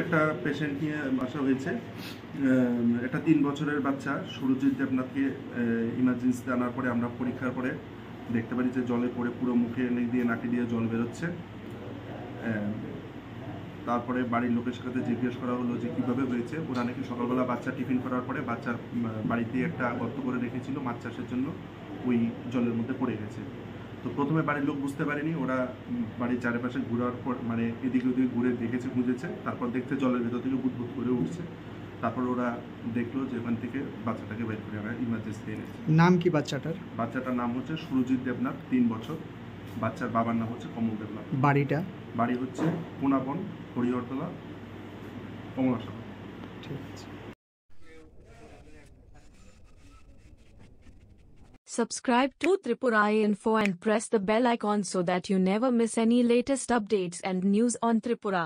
একটা পেশেন্ট নিয়ে আসা হয়েছে। একটা 3 বছরের বাচ্চা সুরজিৎ দেবনাথকে ইমার্জেন্সিতে আনার পরে আমরা পরীক্ষার পরে দেখতে পারি যে জলে পড়ে পুরো মুখে দিয়ে নাকি দিয়ে জল বেরোচ্ছে। তারপরে বাড়ির লোকের সাথে জিজ্ঞেস করা হলো যে কীভাবে হয়েছে। ওরা নাকি সকালবেলা বাচ্চা টিফিন করার পরে বাচ্চার বাড়িতে একটা গর্ত করে রেখেছিল মাছ চাষের জন্য, ওই জলের মধ্যে পড়ে গেছে। তো প্রথমে বাড়ির লোক বুঝতে পারেনি, ওরা বাড়ির চারিপাশে ঘোরার পর মানে এদিকে ওদিকে ঘুরে দেখেছে, খুঁজেছে, তারপর দেখতে জলের ভেতর থেকে বুদবুদ করে উঠছে। তারপর ওরা দেখলো যে ওখান থেকে বাচ্চাটাকে বের করে আনা ইমার্জেন্সিতে এনেছে। নাম কি বাচ্চাটার? বাচ্চাটার নাম হচ্ছে সুরজিৎ দেবনাথ, 3 বছর। বাচ্চার বাবার নাম হচ্ছে কমল দেবনাথ। বাড়ি হচ্ছে কোনাবন, হরিহরতলা, কমলাসাগর। ঠিক আছে। Subscribe to Tripura Info and press the bell icon so that you never miss any latest updates and news on Tripura.